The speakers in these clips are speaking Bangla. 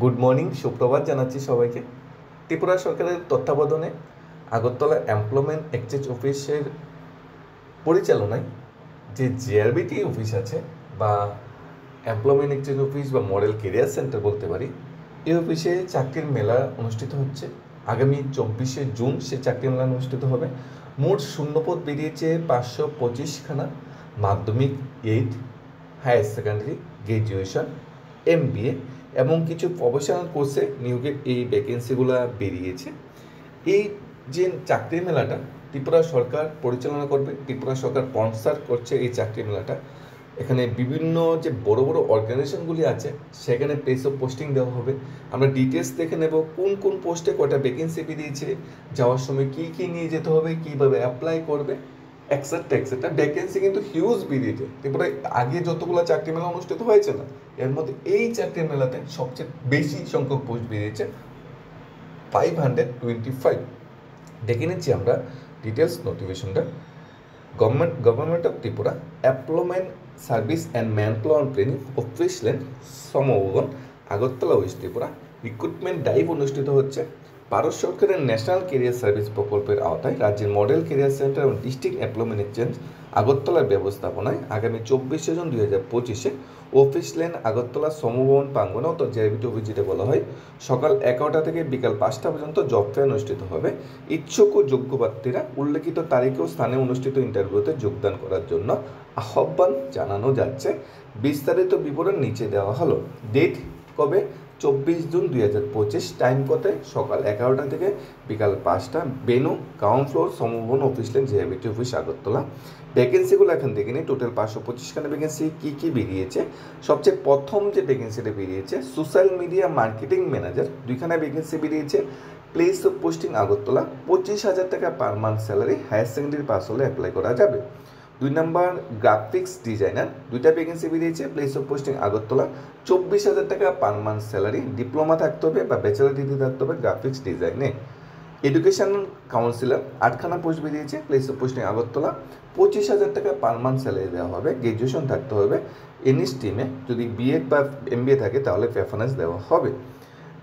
গুড মর্নিং, সুপ্রভাত জানাচ্ছি সবাইকে। ত্রিপুরা সরকারের তত্ত্বাবধানে আগরতলা এমপ্লয়মেন্ট এক্সচেঞ্জ অফিসের পরিচালনায় যে জিআরবিটি অফিস আছে বা এমপ্লয়মেন্ট এক্সচেঞ্জ অফিস বা মডেল কেরিয়ার সেন্টার বলতে পারি, এই অফিসে চাকরির মেলা অনুষ্ঠিত হচ্ছে। আগামী 24শে জুন সে চাকরির মেলা অনুষ্ঠিত হবে। মোট শূন্যপদ বেরিয়েছে 525খানা। মাধ্যমিক, 8, হায়ার সেকেন্ডারি, গ্র্যাজুয়েশন, MBA এবং কিছু প্রফেশনাল কোর্সে নিয়োগের এই ভ্যাকেন্সিগুলো বেরিয়েছে। এই যে চাকরির মেলাটা ত্রিপুরা সরকার পরিচালনা করবে, ত্রিপুরা সরকার স্পন্সর করছে এই চাকরি মেলাটা। এখানে বিভিন্ন যে বড় বড় অর্গানাইজেশনগুলি আছে সেখানে প্লেস অফ পোস্টিং দেওয়া হবে। আমরা ডিটেলস দেখে নেব কোন কোন পোস্টে কয়টা ভ্যাকেন্সি বেরিয়েছে, যাওয়ার সময় কী কী নিয়ে যেতে হবে, কীভাবে অ্যাপ্লাই করবে, এক্সেট্রা এক্সেট্রা। ভ্যাকেন্সি কিন্তু হিউজ বেরিয়েছে। ত্রিপুরায় আগে যতগুলো চাকরি মেলা অনুষ্ঠিত হয়েছে না, এর মধ্যে এই চাকরি মেলাতে সবচেয়ে বেশি সংখ্যক পোস্ট বেরিয়েছে, 525। দেখে নিচ্ছি আমরা ডিটেলস নোটিফিকেশনটা। Government of Tripura employment service and manpower training office ল্যান্ড সমভবন, Agartala west Tripura. Recruitment drive অনুষ্ঠিত হচ্ছে ভারত সরকারের ন্যাশনাল কেরিয়ার সার্ভিস প্রকল্পের আওতায় রাজ্যের মডেল কেরিয়ার সেন্টার এবং ডিস্ট্রিক্ট এমপ্লয়মেন্ট এক্সচেঞ্জ আগরতলার ব্যবস্থাপনায় আগামী 24শে জুন 2025 অফিস ল্যান্ড আগরতলা সমভবন প্রাঙ্গণে, অর্থাৎ জিআরবিটি অফিস যেটা বলা হয়, সকাল 11টা থেকে বিকাল 5টা পর্যন্ত জব ফেয়ার অনুষ্ঠিত হবে। ইচ্ছুক ও যোগ্য প্রার্থীরা উল্লেখিত তারিখে ও স্থানে অনুষ্ঠিত ইন্টারভিউতে যোগদান করার জন্য আহ্বান জানানো যাচ্ছে। বিস্তারিত বিবরণ নিচে দেওয়া হলো। ডেট কবে? 24 জুন 2025। টাইম কত? সকাল 11টা থেকে বিকাল 5টা। বেনু গ্রাউন্ড ফ্লোর সমভবন অফিস ল্যান্ড জিআরবিটি অফিস আগরতলা। ভ্যাকেন্সিগুলো এখন দেখে নিই। টোটাল 525খানা ভ্যাকেন্সি কী কী বেরিয়েছে। সবচেয়ে প্রথম যে ভ্যাকেন্সিটা বেরিয়েছে সোশ্যাল মিডিয়া মার্কেটিং ম্যানেজার, 2খানা ভ্যাকেন্সি বেরিয়েছে। প্লেস অফ পোস্টিং আগরতলা, 25,000 টাকা per month salary, higher secondary pass হলে অ্যাপ্লাই করা যাবে। 2 নম্বর গ্রাফিক্স ডিজাইনার, 2টা ভ্যাকেন্সি বেরিয়েছে। প্লেস অফ পোস্টিং আগরতলা, 24,000 টাকা পার মান্থ স্যালারি, ডিপ্লোমা থাকতে হবে বা ব্যাচেলার ডিগ্রি থাকতে হবে গ্রাফিক্স ডিজাইনে। এডুকেশন কাউন্সিলর, 8খানা পোস্ট বেরিয়েছে। প্লেস অফ পোস্টিং আগরতলা, 25,000 টাকা পার মান্থ স্যালারি দেওয়া হবে, গ্র্যাজুয়েশন থাকতে হবে এনি স্ট্রিমে, যদি বিএড বা MBA থাকে তাহলে প্রেফারেন্স দেওয়া হবে।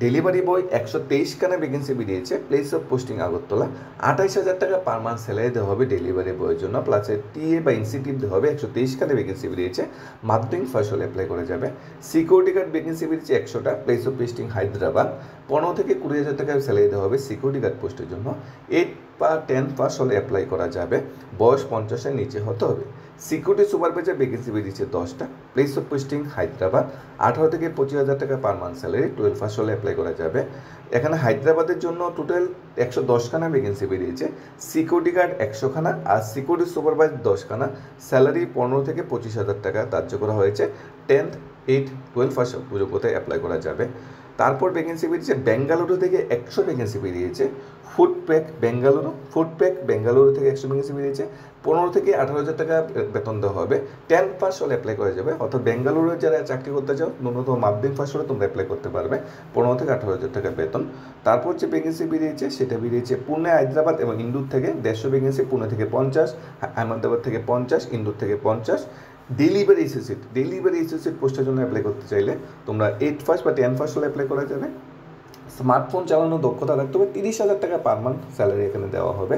ডেলিভারি বয়, 123খানা ভ্যাকেন্সি বেরিয়েছে। প্লেস অফ পোস্টিং আগরতলা, 28,000 টাকা পার মান্থ স্যালারি দেওয়া হবে ডেলিভারি বয়ের জন্য, প্লাস টিএ বা ইনসেন্টিভ দেওয়া হবে। 123খানা ভ্যাকেন্সি বেরিয়েছে। মাধ্যমিক পাস হলে অ্যাপ্লাই করা যাবে। সিকিউরিটি গার্ড ভ্যাকেন্সি বেরিয়েছে 100টা। প্লেস অফ পোস্টিং হায়দ্রাবাদ, 15 থেকে 20,000 টাকা স্যালারি দেওয়া হবে সিকিউরিটি গার্ড পোস্টের জন্য। 8 বা 10 পাস হলে অ্যাপ্লাই করা যাবে। বয়স 50-এর নিচে হতে হবে। সিকিউরিটি সুপারভাইজার ভ্যাকেন্সি বেরিয়েছে 10টা। প্লেস অফ পোস্টিং হায়দ্রাবাদ, 18 থেকে 25,000 টাকা পার মান্থ স্যালারি, 12 পাস হলে অ্যাপ্লাই করা যাবে। এখানে হায়দ্রাবাদের জন্য টোটাল 110খানা ভ্যাকেন্সি বেরিয়েছে। সিকিউরিটি গার্ড 100খানা আর সিকিউরিটি সুপারভাইজার 10খানা। স্যালারি 15 থেকে 25,000 টাকা ধার্য করা হয়েছে। 10th, 8, 12 পাস যোগ্যতায় অ্যাপ্লাই করা যাবে। তারপর ভ্যাকেন্সি বেরিয়েছে বেঙ্গালুরু থেকে 100 ভ্যাকেন্সি বেরিয়েছে। ফুডপ্যাক বেঙ্গালুরু থেকে 100 ভ্যাকেন্সি বেরিয়েছে। 15 থেকে 18,000 টাকা বেতন দেওয়া হবে। 10 পাস হলে অ্যাপ্লাই করা যাবে। অর্থাৎ বেঙ্গালুরুর যারা চাকরি করতে চাও ন্যূনতম মাধ্যমিক পাস হলে তোমরা অ্যাপ্লাই করতে পারবে। 15 থেকে 18,000 টাকা বেতন। তারপর যে ভ্যাকেন্সি বেরিয়েছে সেটা বেরিয়েছে পুনে, হায়দ্রাবাদ এবং ইন্দোর থেকে 150 ভ্যাকেন্সি। পুনে থেকে 50, আহমেদাবাদ থেকে 50, ইন্দোর থেকে 50। ডেলিভারি অ্যাসোসিয়েট পোস্টের জন্য অ্যাপ্লাই করতে চাইলে তোমরা 8 পাস বা 10 পাস হলে অ্যাপ্লাই করা যাবে। স্মার্টফোন চালানোর দক্ষতা রাখতে হবে। 30,000 টাকা পার মান্থ স্যালারি এখানে দেওয়া হবে।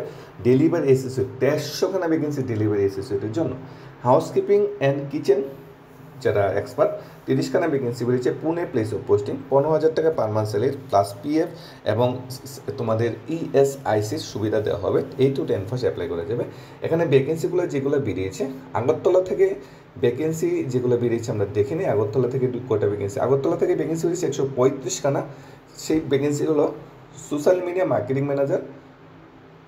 ডেলিভারি অ্যাসোসিয়েট, 150খানা ভ্যাকেন্সি ডেলিভারি অ্যাসোসিয়েটের জন্য। হাউসকিপিং অ্যান্ড কিচেন যারা এক্সপার্ট, 30খানা ভ্যাকেন্সি বেরিয়েছে। পুনে, প্লেস অফ পোস্টিং 15,000 টাকা per month salary plus PF এবং তোমাদের ESICর সুবিধা দেওয়া হবে। 8 to 10 পাস অ্যাপ্লাই করা যাবে। এখানে ভ্যাকেন্সিগুলো যেগুলো বেরিয়েছে আগরতলা থেকে, ভ্যাকেন্সি যেগুলো বেরিয়েছে আমরা দেখে নিই। আগরতলা থেকে কয়টা ভ্যাকেন্সি? আগরতলা থেকে ভ্যাকেন্সি বেরিয়েছে 135খানা। সেই ভ্যাকেন্সিগুলো social media marketing manager,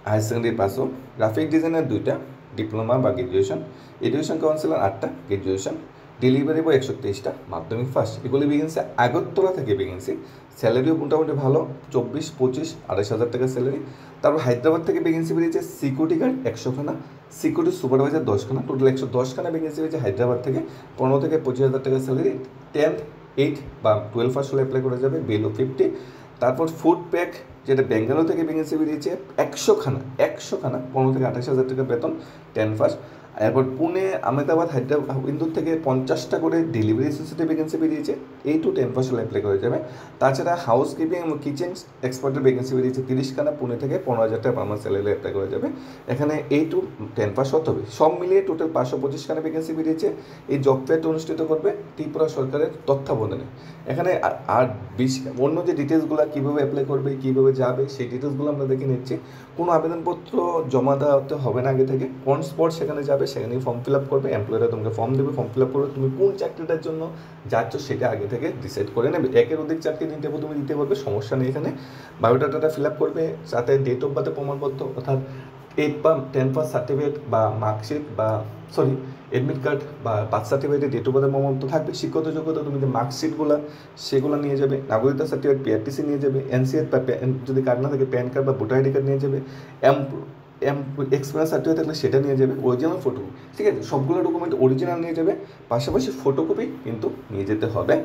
higher secondary pass, graphic designer 2টা, ডিপ্লোমা বা গ্র্যাজুয়েশন, এডুকেশন কাউন্সিলর 8টা, গ্র্যাজুয়েশন, ডেলিভারি বয় 123টা, মাধ্যমিক ফার্স্ট। এগুলি ভ্যাকেন্সি আগরতলা থেকে ভ্যাকেন্সি। স্যালারিও মোটামুটি ভালো, 24, 25, 28,000 টাকা স্যালারি। তারপর হায়দ্রাবাদ থেকে ভ্যাকেন্সি বেরিয়েছে সিকিউরিটি গার্ড 100খানা, সিকিউরিটি সুপারভাইজার 10খানা। টোটাল 110খানা ভ্যাকেন্সি বেরিয়েছে হায়দ্রাবাদ থেকে। 15 থেকে 25,000 টাকা স্যালারি। 10th, 8 বা 12 পাস হলে অ্যাপ্লাই করা যাবে। বেলো 50। তারপর ফুডপ্যাক যেটা বেঙ্গালুরু থেকে ভ্যাকেন্সি বেরিয়েছে 100খানা, 15 থেকে 28,000 টাকা বেতন, 10 পাস। এরপর পুনে, আহমেদাবাদ, হায়দ্রাবাদ, ইন্দোর থেকে 50টা করে ডেলিভারি অ্যাসোসিয়েটের ভ্যাকেন্সি বেরিয়েছে, 8 to 10% অ্যাপ্লাই করা যাবে। তাছাড়া হাউস কিপিং এবং কিচেন এক্সপার্টের ভ্যাকেন্সি বেরিয়েছে 30খানা, পুনে থেকে 15,000 টাকা পার মান্থ স্যালারি অ্যাপ্লাই করা যাবে। এখানে 8 to 10 পাস হতে হবে। সব মিলিয়ে টোটাল 525খানা ভ্যাকেন্সি বেরিয়েছে। এই জব ফেয়ারটা অনুষ্ঠিত করবে ত্রিপুরা সরকারের তত্ত্বাবধানে। এখানে আর অন্য যে ডিটেলসগুলো কীভাবে অ্যাপ্লাই করবে, কীভাবে যাবে, সেই ডিটেলসগুলো আমরা দেখে নিচ্ছি। কোনো আবেদনপত্র জমা দেওয়াতে হবে না আগে থেকে, অন স্পট সেখানে যাবে, সেখানে ফর্ম ফিল আপ করবে, এমপ্লয়াররা তোমাকে ফর্ম দেবে, ফর্ম ফিল আপ করবে, তুমি কোন চাকরিটার জন্য যাচ্ছ সেটা আগে থেকে ডিসাইড করে নেবে। একের অধিক চাকরি ইন্টারভিউ তুমি দিতে পারবে, সমস্যা নেই। এখানে বায়োডাটাটা ফিল আপ করবে, সাথে ডেট অফ বার্থের প্রমাণপত্র অর্থাৎ 8 বা 10 পাস সার্টিফিকেট বা মার্কশিট বা অ্যাডমিট কার্ড বা বার্থ সার্টিফিকেটের ডেট অফ বার্থের প্রমাণপত্র থাকবে। শিক্ষত যোগ্যতা তুমি যে মার্কশিটগুলো সেগুলো নিয়ে যাবে, নাগরিকতা সার্টিফিকেট পিআরটিসি নিয়ে যাবে, এনসিএল বা যদি কার্ড না থাকে প্যান কার্ড বা ভোটার আইডি কার্ড নিয়ে যাবে, এক্সপিরিয়েন্স সার্টিফিকেট থাকলে সেটা নিয়ে যাবে, অরিজিনাল ফটো, ঠিক আছে, সবগুলো ডকুমেন্ট অরিজিনাল নিয়ে যাবে, পাশাপাশি ফটোকপি কিন্তু নিয়ে যেতে হবে।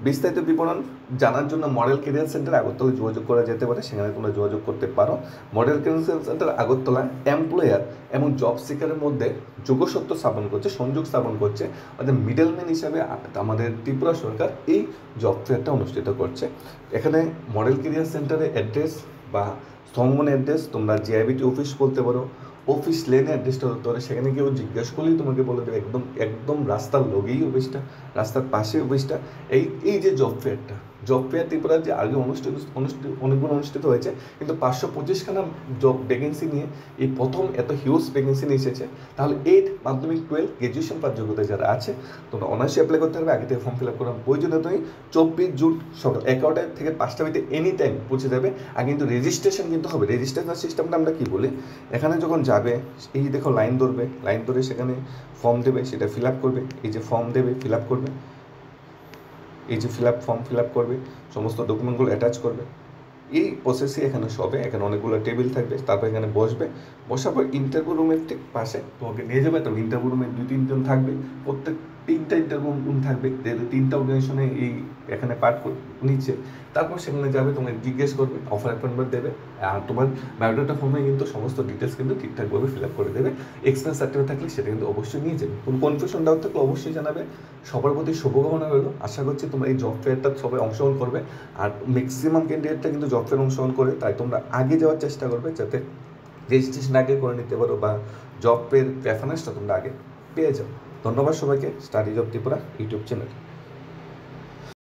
বিস্তারিত বিবরণ জানার জন্য মডেল কেরিয়ার সেন্টার আগরতলা যোগাযোগ করা যেতে পারে, সেখানে তোমরা যোগাযোগ করতে পারো। Model career centre Agartala employer এবং জব সিকারের মধ্যে যোগসত্য স্থাপন করছে, সংযোগ স্থাপন করছে, অর্থাৎ মিডলম্যান হিসাবে আমাদের ত্রিপুরা সরকার এই জব ফেয়ারটা অনুষ্ঠিত করছে। এখানে মডেল কেরিয়ার সেন্টারের অ্যাড্রেস বা স্তম্ভন অ্যাড্রেস তোমরা জিআইবিটি অফিস বলতে পারো, অফিস লেনে অ্যাড্রেসটা হতে পারে, সেখানে কেউ জিজ্ঞাসা করলেই তোমাকে বলে দেবে একদম একদম রাস্তার লগেই অফিসটা, রাস্তার পাশে অফিসটা। এই যে জব ফেয়ারটা, জব ফেয়ার ত্রিপুরার যে আগে অনেকগুলো অনুষ্ঠিত হয়েছে, কিন্তু 525খানা জব ভ্যাকেন্সি নিয়ে এই প্রথম এত হিউজ ভ্যাকেন্সি নিয়ে এসেছে। তাহলে 8 মাধ্যমিক 12 গ্র্যাজুয়েশন পাস যোগ্যতা যারা আছে তোমরা অনার্সে অ্যাপ্লাই করতে পারবে, আগে থেকে ফর্ম ফিল আপ করা প্রয়োজনীয়। তুমি 24 জুন সকাল 11টা থেকে 5টা ভিতরে এনি টাইম পৌঁছে যাবে। আর কিন্তু রেজিস্ট্রেশন কিন্তু হবে। রেজিস্ট্রেশন সিস্টেমটা আমরা কী বলি, এখানে যখন যাবে এই দেখো লাইন ধরবে, লাইন ধরে সেখানে ফর্ম দেবে, সেটা ফিল আপ করবে, এই যে ফর্ম দেবে ফিল আপ করবে, এই যে ফর্ম ফিল আপ করবে, সমস্ত ডকুমেন্টগুলো অ্যাটাচ করবে, এই প্রসেসই এখানে সবে। এখানে অনেকগুলো টেবিল থাকবে, তারপর এখানে বসবে, বসার পর ইন্টারভিউ রুমের ঠিক পাশে তোমাকে নিয়ে যাবে। তো ইন্টারভিউ রুমে 2-3 জন থাকবে, প্রত্যেক 3টা ইন্টারভিউ রুম থাকবে, যেহেতু 3টা অর্গানাইজেশনে এই এখানে পার্ট নিচ্ছে। তারপর সেখানে যাবে, তোমাকে জিজ্ঞেস করবে, অফার অ্যাপয়েন্টমেন্ট দেবে, আর তোমার বায়োডাটা ফর্মে কিন্তু সমস্ত ডিটেলস কিন্তু ঠিকঠাকভাবে ফিল আপ করে দেবে। এক্সপিরিয়েন্স সার্টিফিকেট থাকলে সেটা কিন্তু অবশ্যই নিয়ে যাবে। কোনো কনফিউশন ডাউট থাকলে অবশ্যই জানাবে। সবার প্রতি শুভকামনা রইল। আশা করছি তোমরা এই জব ফেয়ারটা সবাই অংশগ্রহণ করবে। আর ম্যাক্সিমাম ক্যান্ডিডেটটা কিন্তু জব ফেয়ার অংশগ্রহণ করে, তাই তোমরা আগে যাওয়ার চেষ্টা করবে যাতে রেজিস্ট্রেশন আগে করে নিতে পারো বা জবের প্রেফারেন্সটা তোমরা আগে পেয়ে যাও। ধন্যবাদ সবাইকে। Study job Tripura YouTube channel.